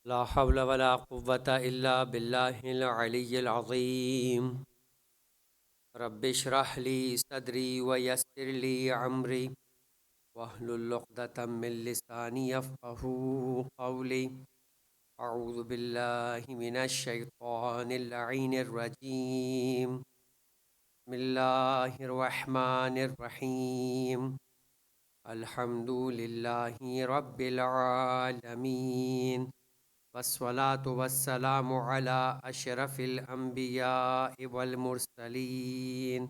لا حول ولا قوة إلا بالله العلي العظيم. رب اشرح لي صدري ويسر لي أمري واحلل عقدة من لساني يفقهوا قولي. أعوذ بالله من الشيطان اللعين الرجيم. بسم الله الرحمن الرحيم. الحمد لله رب العالمين، والصلاة والسلام على أشرف الأنبياء والمرسلين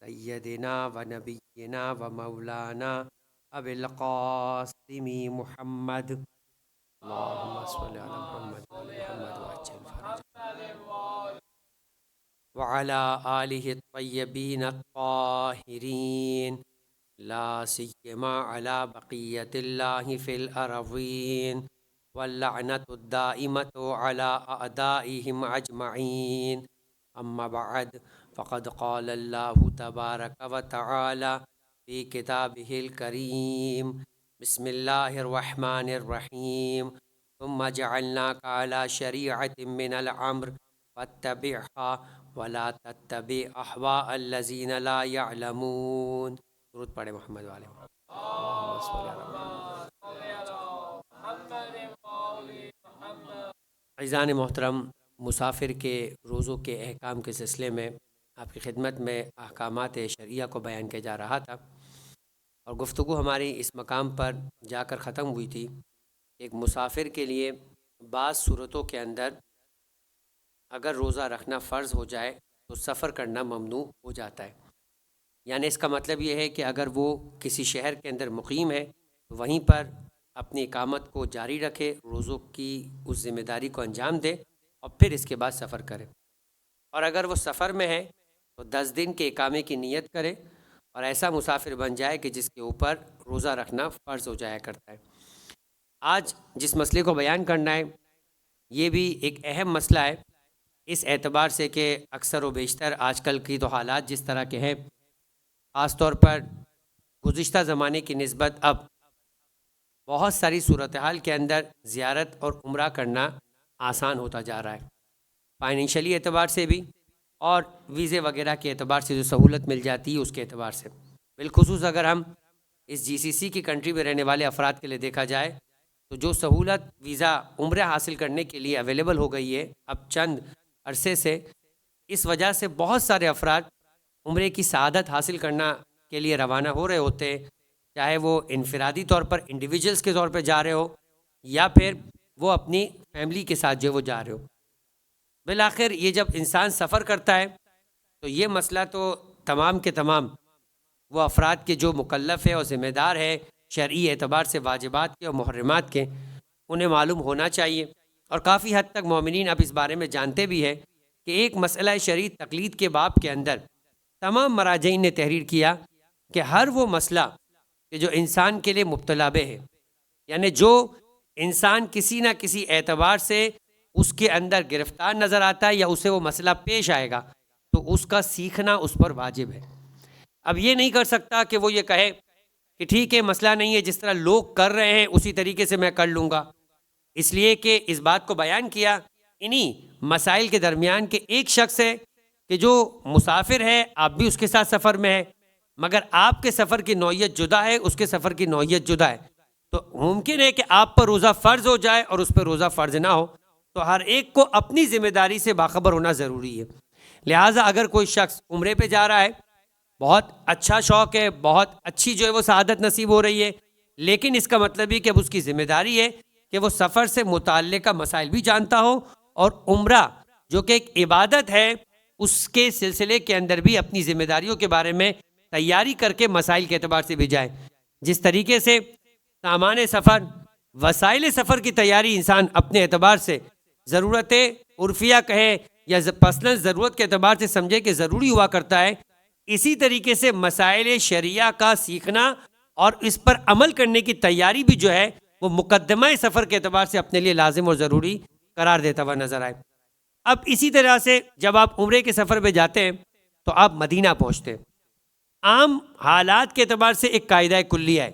سيدنا ونبينا ومولانا أبي القاسم محمد. اللهم صل على محمد وعلى محمد وعجل فرجه وعلى آله الطيبين الطاهرين، لا سيما على بقية الله في الأرضين، واللعنة الدائمة على أعدائهم أجمعين. أما بعد، فقد قال الله تبارك وتعالى في كتابه الكريم: بسم الله الرحمن الرحيم. ثم جعلناك على شريعة من الأمر فاتبعها ولا تتبع أهواء الذين لا يعلمون. درود پڑھے محمد والے. عزیزان محترم، مسافر کے روزوں کے احکام کے سلسلے میں آپ کی خدمت میں احکامات شرعیہ کو بیان کیا جا رہا تھا، اور گفتگو ہماری اس مقام پر جا کر ختم ہوئی تھی. ایک مسافر کے لیے بعض صورتوں کے اندر اگر روزہ رکھنا فرض ہو جائے تو سفر کرنا ممنوع ہو جاتا ہے. یعنی اس کا مطلب یہ ہے کہ اگر وہ کسی شہر کے اندر مقیم ہے تو وہیں پر اپنی اقامت کو جاری رکھے، روزوں کی اس ذمہ داری کو انجام دے، اور پھر اس کے بعد سفر کرے. اور اگر وہ سفر میں ہے تو 10 دن کے اقامے کی نیت کرے اور ایسا مسافر بن جائے کہ جس کے اوپر روزہ رکھنا فرض ہو جایا کرتا ہے. آج جس مسئلے کو بیان کرنا ہے یہ بھی ایک اہم مسئلہ ہے، اس اعتبار سے کہ اکثر و بیشتر آج کل کی تو حالات جس طرح کے ہیں، خاص طور پر گزشتہ زمانے کی نسبت اب بہت ساری صورتحال کے اندر زیارت اور عمرہ کرنا آسان ہوتا جا رہا ہے، فائنینشلی اعتبار سے بھی اور ویزے وغیرہ کے اعتبار سے جو سہولت مل جاتی ہے اس کے اعتبار سے. بالخصوص اگر ہم اس جی سی سی کی کنٹری میں رہنے والے افراد کے لیے دیکھا جائے تو جو سہولت ویزا عمرہ حاصل کرنے کے لیے اویلیبل ہو گئی ہے اب چند عرصے سے، اس وجہ سے بہت سارے افراد عمرے کی سعادت حاصل کرنا کے لیے روانہ ہو رہے ہوتے ہیں، چاہے وہ انفرادی طور پر انڈیویجولس کے طور پہ جا رہے ہو یا پھر وہ اپنی فیملی کے ساتھ جو وہ جا رہے ہو. بالآخر یہ جب انسان سفر کرتا ہے تو یہ مسئلہ تو تمام کے تمام وہ افراد کے جو مکلف ہے اور ذمہ دار ہے شرعی اعتبار سے واجبات کے اور محرمات کے، انہیں معلوم ہونا چاہیے. اور کافی حد تک مومنین اب اس بارے میں جانتے بھی ہے کہ ایک مسئلہ شرعی تقلید کے باب کے اندر تمام مراجعین نے تحریر کیا کہ ہر وہ مسئلہ کہ جو انسان کے لیے مبتلا بہ ہے، یعنی جو انسان کسی نہ کسی اعتبار سے اس کے اندر گرفتار نظر آتا ہے یا اسے وہ مسئلہ پیش آئے گا تو اس کا سیکھنا اس پر واجب ہے. اب یہ نہیں کر سکتا کہ وہ یہ کہے کہ ٹھیک ہے مسئلہ نہیں ہے، جس طرح لوگ کر رہے ہیں اسی طریقے سے میں کر لوں گا. اس لیے کہ اس بات کو بیان کیا انہی مسائل کے درمیان کہ ایک شخص ہے کہ جو مسافر ہے، آپ بھی اس کے ساتھ سفر میں ہے، مگر آپ کے سفر کی نوعیت جدا ہے، اس کے سفر کی نوعیت جدا ہے. تو ممکن ہے کہ آپ پر روزہ فرض ہو جائے اور اس پر روزہ فرض نہ ہو، تو ہر ایک کو اپنی ذمہ داری سے باخبر ہونا ضروری ہے. لہٰذا اگر کوئی شخص عمرے پہ جا رہا ہے، بہت اچھا شوق ہے، بہت اچھی جو ہے وہ سعادت نصیب ہو رہی ہے، لیکن اس کا مطلب یہ کہ اب اس کی ذمہ داری ہے کہ وہ سفر سے متعلقہ مسائل بھی جانتا ہو اور عمرہ جو کہ ایک عبادت ہے اس کے سلسلے کے اندر بھی اپنی ذمہ داریوں کے بارے میں تیاری کر کے مسائل کے اعتبار سے بھی جائے. جس طریقے سے سامان سفر، وسائل سفر کی تیاری انسان اپنے اعتبار سے ضرورت عرفیہ کہے یا پرسنل ضرورت کے اعتبار سے سمجھے کہ ضروری ہوا کرتا ہے، اسی طریقے سے مسائل شرعیہ کا سیکھنا اور اس پر عمل کرنے کی تیاری بھی جو ہے وہ مقدمہ سفر کے اعتبار سے اپنے لیے لازم اور ضروری قرار دیتا ہوا نظر آئے. اب اسی طرح سے جب آپ عمرے کے سفر پہ جاتے ہیں تو آپ مدینہ پہنچتے ہیں. عام حالات کے اعتبار سے ایک قاعدہ کلیہ ہے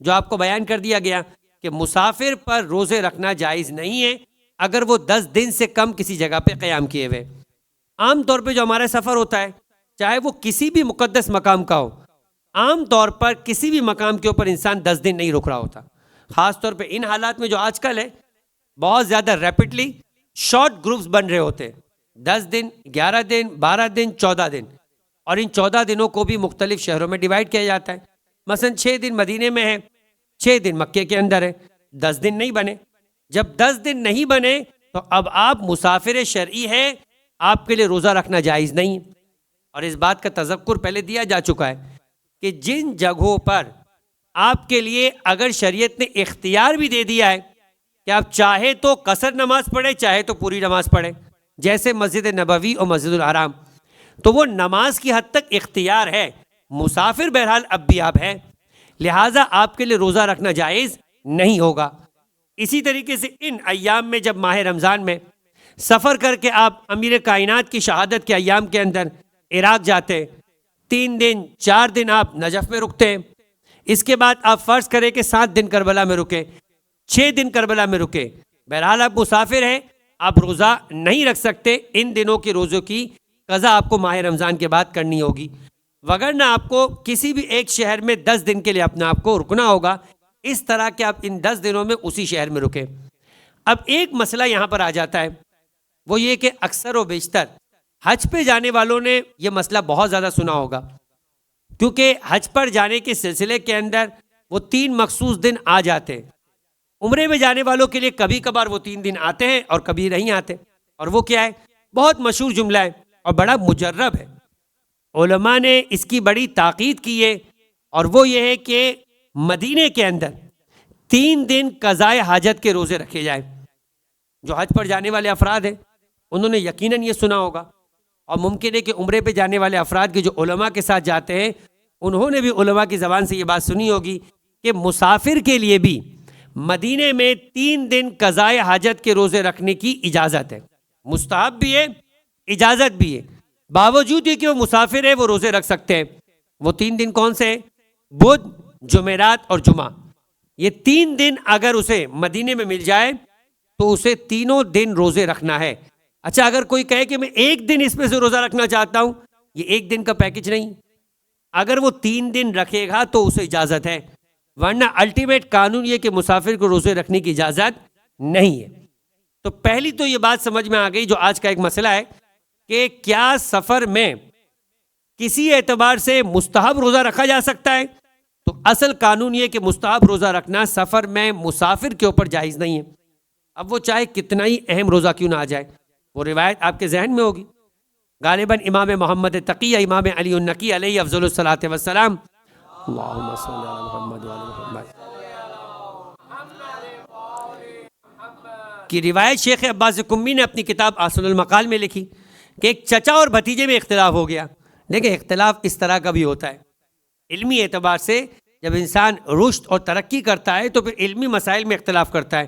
جو آپ کو بیان کر دیا گیا کہ کہ مسافر پر روزے رکھنا جائز نہیں ہے اگر وہ 10 دن سے کم کسی جگہ پہ قیام کیے ہوئے۔ عام طور پہ جو ہمارا سفر ہوتا ہے، چاہے وہ کسی بھی مقدس مقام کا ہو، عام طور پر کسی بھی مقام کے اوپر انسان 10 دن نہیں رک رہا ہوتا، خاص طور پہ ان حالات میں جو آج کل ہے، بہت زیادہ ریپڈلی شارٹ گروپس بن رہے ہوتے ہیں، 10 دن، 11 دن، 12 دن، 14 دن، اور ان 14 دنوں کو بھی مختلف شہروں میں ڈیوائیڈ کیا جاتا ہے۔ مثلا 6 دن مدینے میں ہے، 6 دن مکے کے اندر ہے، 10 دن نہیں بنے۔ جب 10 دن نہیں بنے تو اب آپ مسافر شرعی ہے، آپ کے لیے روزہ رکھنا جائز نہیں۔ اور اس بات کا تذکر پہلے دیا جا چکا ہے کہ جن جگہوں پر آپ کے لیے اگر شریعت نے اختیار بھی دے دیا ہے کہ آپ چاہے تو قصر نماز پڑھے، چاہے تو پوری نماز پڑھے، جیسے مسجد نبوی اور مسجد الحرام، تو وہ نماز کی حد تک اختیار ہے، مسافر بہرحال اب بھی آپ ہے، لہٰذا آپ کے لیے روزہ رکھنا جائز نہیں ہوگا۔ اسی طریقے سے ان ایام میں جب ماہ رمضان میں سفر کر کے آپ امیر کائنات کی شہادت کے ایام کے اندر عراق جاتے، 3 دن 4 دن آپ نجف میں رکتے ہیں، اس کے بعد آپ فرض کریں کہ 7 دن کربلا میں رکے، 6 دن کربلا میں رکے، بہرحال آپ مسافر ہیں، آپ روزہ نہیں رکھ سکتے، ان دنوں کے روزوں کی قضا آپ کو ماہ رمضان کے بعد کرنی ہوگی، وگرنہ آپ کو کسی بھی ایک شہر میں 10 دن کے لیے اپنے آپ کو رکنا ہوگا، اس طرح کہ آپ ان 10 دنوں میں اسی شہر میں رکیں۔ اب ایک مسئلہ یہاں پر آ جاتا ہے، وہ یہ کہ اکثر و بیشتر حج پہ جانے والوں نے یہ مسئلہ بہت زیادہ سنا ہوگا، کیونکہ حج پر جانے کے سلسلے کے اندر وہ 3 مخصوص دن آ جاتے ہیں۔ عمرے میں جانے والوں کے لیے کبھی کبھار وہ 3 دن آتے ہیں اور کبھی نہیں آتے، اور وہ کیا ہے، بہت مشہور جملہ ہے اور بڑا مجرب ہے، علماء نے اس کی بڑی تاکید کی ہے، اور وہ یہ ہے کہ مدینے کے اندر 3 دن قضائے حاجت کے روزے رکھے جائیں۔ جو حج پر جانے والے افراد ہیں انہوں نے یقیناً یہ سنا ہوگا، اور ممکن ہے کہ عمرے پہ جانے والے افراد کے جو علماء کے ساتھ جاتے ہیں انہوں نے بھی علماء کی زبان سے یہ بات سنی ہوگی کہ مسافر کے لیے بھی مدینے میں 3 دن قضائے حاجت کے روزے رکھنے کی اجازت ہے، مستحب بھی ہے، اجازت بھی ہے، باوجود یہ کہ وہ مسافر ہے وہ روزے رکھ سکتے ہیں۔ وہ 3 دن کون سے ہیں؟ بدھ، جمعرات اور جمعہ، یہ 3 دن اگر اسے مدینے میں مل جائے تو اسے تینوں دن روزے رکھنا ہے۔ اچھا، اگر کوئی کہے کہ میں 1 دن اس میں سے روزہ رکھنا چاہتا ہوں، یہ 1 دن کا پیکج نہیں، اگر وہ 3 دن رکھے گا تو اسے اجازت ہے، ورنہ الٹیمیٹ قانون یہ کہ مسافر کو روزے رکھنے کی اجازت نہیں ہے۔ تو پہلی تو یہ بات سمجھ میں آ گئی جو آج کا ایک مسئلہ ہے کہ کیا سفر میں کسی اعتبار سے مستحب روزہ رکھا جا سکتا ہے؟ تو اصل قانون یہ کہ مستحب روزہ رکھنا سفر میں مسافر کے اوپر جائز نہیں ہے، اب وہ چاہے کتنا ہی اہم روزہ کیوں نہ آ جائے۔ وہ روایت آپ کے ذہن میں ہوگی، غالباً امام محمد تقی، امام علی النقی علیہ افضل الصلاۃ والسلام، اللہم صلی علی محمد وعلی محمد، کی روایت شیخ عباس قمی نے اپنی کتاب احسن المقال میں لکھی کہ ایک چچا اور بھتیجے میں اختلاف ہو گیا۔ دیکھیں، اختلاف اس طرح کا بھی ہوتا ہے، علمی اعتبار سے جب انسان رشد اور ترقی کرتا ہے تو پھر علمی مسائل میں اختلاف کرتا ہے،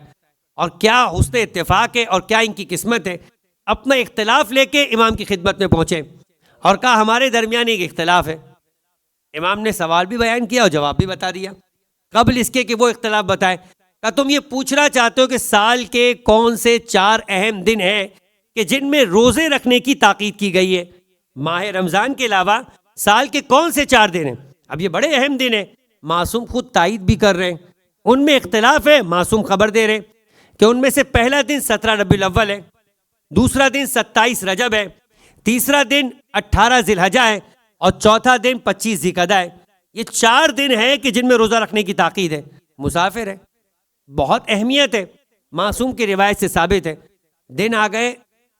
اور کیا حسن اتفاق ہے اور کیا ان کی قسمت ہے، اپنا اختلاف لے کے امام کی خدمت میں پہنچے اور کہا ہمارے درمیان ایک اختلاف ہے۔ امام نے سوال بھی بیان کیا اور جواب بھی بتا دیا قبل اس کے کہ وہ اختلاف بتائے۔ کہا تم یہ پوچھنا چاہتے ہو کہ سال کے کون سے 4 اہم دن ہیں کہ جن میں روزے رکھنے کی تاکید کی گئی ہے؟ ماہ رمضان کے علاوہ سال کے کون سے 4 دن ہیں؟ اب یہ بڑے اہم دن ہیں، معصوم خود تائید بھی کر رہے ہیں، ان میں اختلاف ہے، معصوم خبر دے رہے ہیں کہ ان میں سے پہلا دن 17 ربیع الاول ہے، دوسرا دن 27 رجب ہے، تیسرا دن 18 ذی الحجہ ہے، اور چوتھا دن 25 ذی القعدہ ہے۔ یہ 4 دن ہیں کہ جن میں روزہ رکھنے کی تاکید ہے، مسافر ہے، بہت اہمیت ہے، معصوم کی روایت سے ثابت ہے۔ دن آ گئے،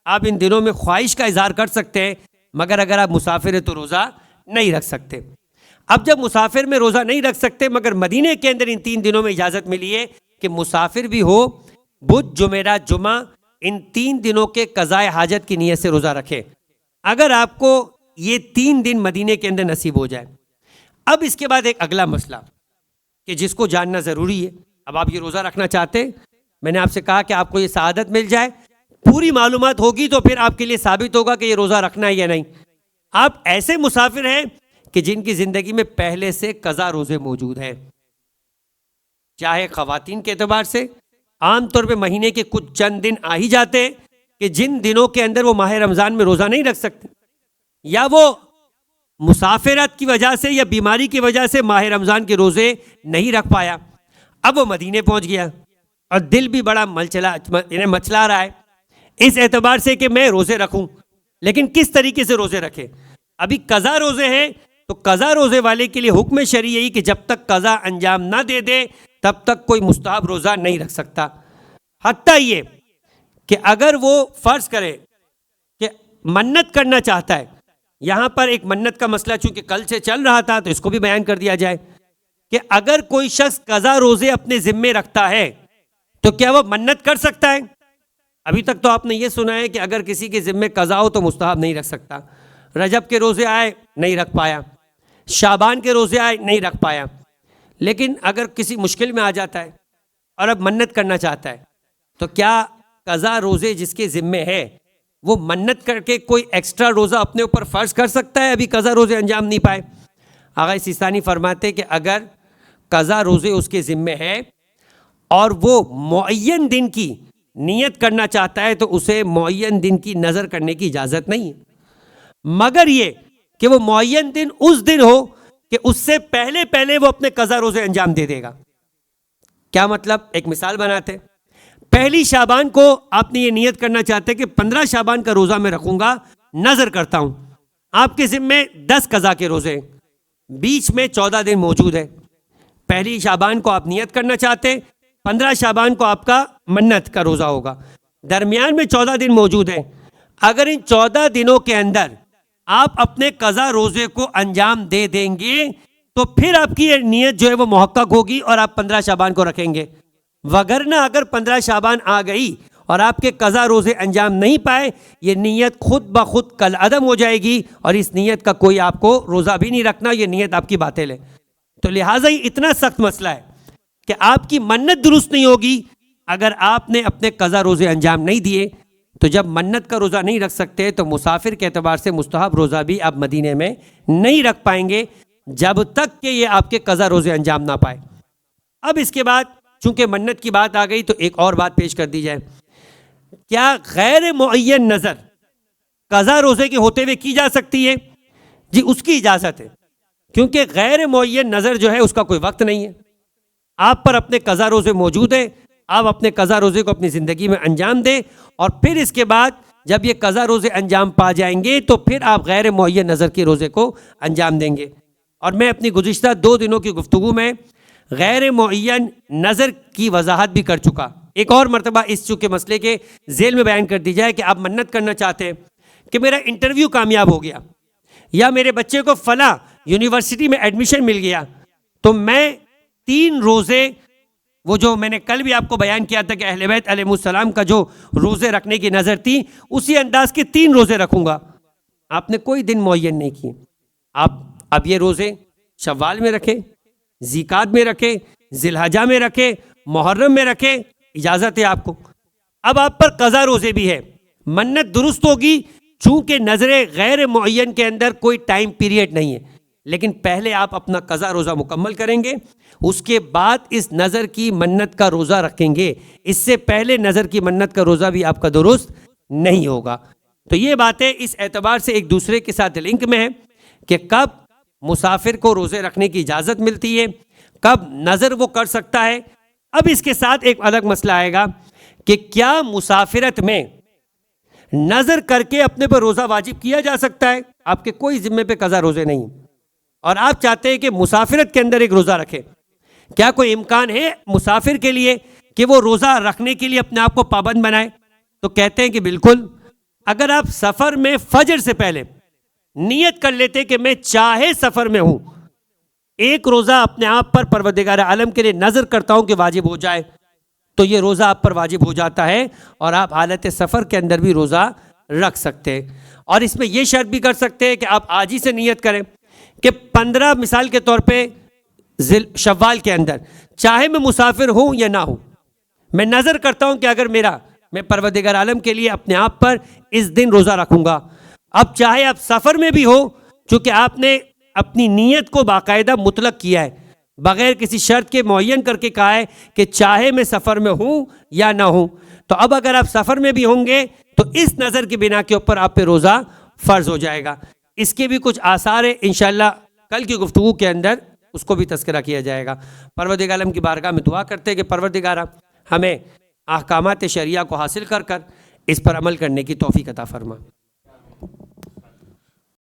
آپ ان دنوں میں خواہش کا اظہار کر سکتے ہیں، مگر اگر آپ مسافر ہیں تو روزہ نہیں رکھ سکتے۔ اب جب مسافر میں روزہ نہیں رکھ سکتے، مگر مدینے کے اندر ان 3 دنوں میں اجازت ملی ہے کہ مسافر بھی ہو، بدھ، جمعرات، جمعہ، ان 3 دنوں کے قضائے حاجت کی نیت سے روزہ رکھے، اگر آپ کو یہ 3 دن مدینے کے اندر نصیب ہو جائے۔ اب اس کے بعد ایک اگلا مسئلہ کہ جس کو جاننا ضروری ہے، اب آپ یہ روزہ رکھنا چاہتے ہیں، میں نے آپ سے کہا کہ آپ کو یہ سعادت مل جائے، پوری معلومات ہوگی تو پھر آپ کے لیے ثابت ہوگا کہ یہ روزہ رکھنا ہے یا نہیں۔ آپ ایسے مسافر ہیں کہ جن کی زندگی میں پہلے سے قضا روزے موجود ہیں، چاہے خواتین کے اعتبار سے عام طور پہ مہینے کے کچھ چند دن آ ہی جاتے ہیں کہ جن دنوں کے اندر وہ ماہ رمضان میں روزہ نہیں رکھ سکتے، یا وہ مسافرت کی وجہ سے یا بیماری کی وجہ سے ماہ رمضان کے روزے نہیں رکھ پایا۔ اب وہ مدینے پہنچ گیا اور دل بھی بڑا مچلا رہا ہے اس اعتبار سے کہ میں روزے رکھوں، لیکن کس طریقے سے روزے رکھے؟ ابھی قضا روزے ہیں تو قضا روزے والے کے لیے حکم شرعی یہی کہ جب تک قضا انجام نہ دے دے تب تک کوئی مستحب روزہ نہیں رکھ سکتا۔ حتیٰ یہ کہ اگر وہ فرض کرے کہ منت کرنا چاہتا ہے، یہاں پر ایک منت کا مسئلہ چونکہ کل سے چل رہا تھا تو اس کو بھی بیان کر دیا جائے کہ اگر کوئی شخص قضا روزے اپنے ذمے رکھتا ہے تو کیا وہ منت کر سکتا ہے؟ ابھی تک تو آپ نے یہ سنا ہے کہ اگر کسی کے ذمے قضا ہو تو مستحب نہیں رکھ سکتا، رجب کے روزے آئے نہیں رکھ پایا، شعبان کے روزے آئے نہیں رکھ پایا، لیکن اگر کسی مشکل میں آ جاتا ہے اور اب منت کرنا چاہتا ہے تو کیا قضا روزے جس کے ذمے ہے وہ منت کر کے کوئی ایکسٹرا روزہ اپنے اوپر فرض کر سکتا ہے ابھی قضا روزے انجام نہیں پائے؟ آغا سیستانی فرماتے کہ اگر قضا روزے اس کے ذمے ہے اور وہ معین دن کی نیت کرنا چاہتا ہے تو اسے معین دن کی نظر کرنے کی اجازت نہیں ہے، مگر یہ کہ وہ معین دن اس دن ہو کہ اس سے پہلے وہ اپنے قضا روزے انجام دے دے گا۔ کیا مطلب؟ ایک مثال بناتے، پہلی شعبان کو آپ نے یہ نیت کرنا چاہتے کہ 15 شعبان کا روزہ میں رکھوں گا، نظر کرتا ہوں، آپ کے ذمے 10 قضا کے روزے ہیں، بیچ میں 14 دن موجود ہے، پہلی شعبان کو آپ نیت کرنا چاہتے، 15 شعبان کو آپ کا منت کا روزہ ہوگا، درمیان میں 14 دن موجود ہیں۔ اگر ان 14 دنوں کے اندر آپ اپنے قضا روزے کو انجام دے دیں گے تو پھر آپ کی یہ نیت جو ہے وہ محقق ہوگی اور آپ 15 شعبان کو رکھیں گے، وگرنہ اگر 15 شعبان آ گئی اور آپ کے قضا روزے انجام نہیں پائے، یہ نیت خود بخود کل عدم ہو جائے گی اور اس نیت کا کوئی آپ کو روزہ بھی نہیں رکھنا، یہ نیت آپ کی باطل ہے۔ تو لہٰذا یہ اتنا سخت مسئلہ ہے کہ آپ کی منت درست نہیں ہوگی اگر آپ نے اپنے قضا روزے انجام نہیں دیے، تو جب منت کا روزہ نہیں رکھ سکتے تو مسافر کے اعتبار سے مستحب روزہ بھی آپ مدینے میں نہیں رکھ پائیں گے جب تک کہ یہ آپ کے قضا روزے انجام نہ پائے۔ اب اس کے بعد چونکہ منت کی بات آ گئی تو ایک اور بات پیش کر دی جائے، کیا غیر معین نظر قضا روزے کے ہوتے ہوئے کی جا سکتی ہے؟ جی اس کی اجازت ہے، کیونکہ غیر معین نظر جو ہے اس کا کوئی وقت نہیں ہے، آپ پر اپنے قضا روزے موجود ہیں، آپ اپنے قضا روزے کو اپنی زندگی میں انجام دیں اور پھر اس کے بعد جب یہ قضا روزے انجام پا جائیں گے تو پھر آپ غیر معین نظر کے روزے کو انجام دیں گے۔ اور میں اپنی گزشتہ 2 دنوں کی گفتگو میں غیر معین نظر کی وضاحت بھی کر چکا، ایک اور مرتبہ اس چونکہ مسئلے کے ذیل میں بیان کر دی جائے کہ آپ منت کرنا چاہتے ہیں کہ میرا انٹرویو کامیاب ہو گیا یا میرے بچے کو فلاں یونیورسٹی میں ایڈمیشن مل گیا، تو میں 3 روزے، وہ جو میں نے کل بھی آپ کو بیان کیا تھا کہ اہل بیت علیہ السلام کا جو روزے رکھنے کی نظر تھی اسی انداز کے 3 روزے رکھوں گا۔ آپ نے کوئی دن معین نہیں کیے، آپ اب یہ روزے شوال میں رکھیں، ذیقعد میں رکھیں، ذی الحجہ میں رکھیں، محرم میں رکھیں، اجازت ہے آپ کو۔ اب آپ پر قضا روزے بھی ہے، منت درست ہوگی چونکہ نظر غیر معین کے اندر کوئی ٹائم پیریڈ نہیں ہے، لیکن پہلے آپ اپنا قضا روزہ مکمل کریں گے، اس کے بعد اس نظر کی منت کا روزہ رکھیں گے، اس سے پہلے نظر کی منت کا روزہ بھی آپ کا درست نہیں ہوگا۔ تو یہ باتیں اس اعتبار سے ایک دوسرے کے ساتھ لنک میں ہیں کہ کب مسافر کو روزے رکھنے کی اجازت ملتی ہے، کب نظر وہ کر سکتا ہے۔ اب اس کے ساتھ ایک الگ مسئلہ آئے گا کہ کیا مسافرت میں نظر کر کے اپنے پر روزہ واجب کیا جا سکتا ہے؟ آپ کے کوئی ذمے پہ قضا روزے نہیں اور آپ چاہتے ہیں کہ مسافرت کے اندر ایک روزہ رکھے، کیا کوئی امکان ہے مسافر کے لیے کہ وہ روزہ رکھنے کے لیے اپنے آپ کو پابند بنائے؟ تو کہتے ہیں کہ بالکل، اگر آپ سفر میں فجر سے پہلے نیت کر لیتے کہ میں چاہے سفر میں ہوں ایک روزہ اپنے آپ پر پروردگار عالم کے لیے نظر کرتا ہوں کہ واجب ہو جائے، تو یہ روزہ آپ پر واجب ہو جاتا ہے اور آپ حالت سفر کے اندر بھی روزہ رکھ سکتے ہیں۔ اور اس میں یہ شرط بھی کر سکتے ہیں کہ آپ آج ہی سے نیت کریں کہ 15 مثال کے طور پہ شوال کے اندر چاہے میں مسافر ہوں یا نہ ہوں، میں نظر کرتا ہوں کہ اگر میں پروردگار عالم کے لیے اپنے آپ پر اس دن روزہ رکھوں گا۔ اب چاہے آپ سفر میں بھی ہو، چونکہ آپ نے اپنی نیت کو باقاعدہ مطلق کیا ہے بغیر کسی شرط کے معین کر کے کہا ہے کہ چاہے میں سفر میں ہوں یا نہ ہوں. تو اب اگر آپ سفر میں بھی ہوں گے تو اس نظر کی بنا کے اوپر آپ پہ روزہ فرض ہو جائے گا. اس کے بھی کچھ آثار ہیں، انشاءاللہ کل کی گفتگو کے اندر اس کو بھی تذکرہ کیا جائے گا. پروردگار عالم کی بارگاہ میں دعا کرتے ہیں کہ پروردگارہ ہمیں احکامات شریعہ کو حاصل کر کر اس پر عمل کرنے کی توفیق عطا فرما.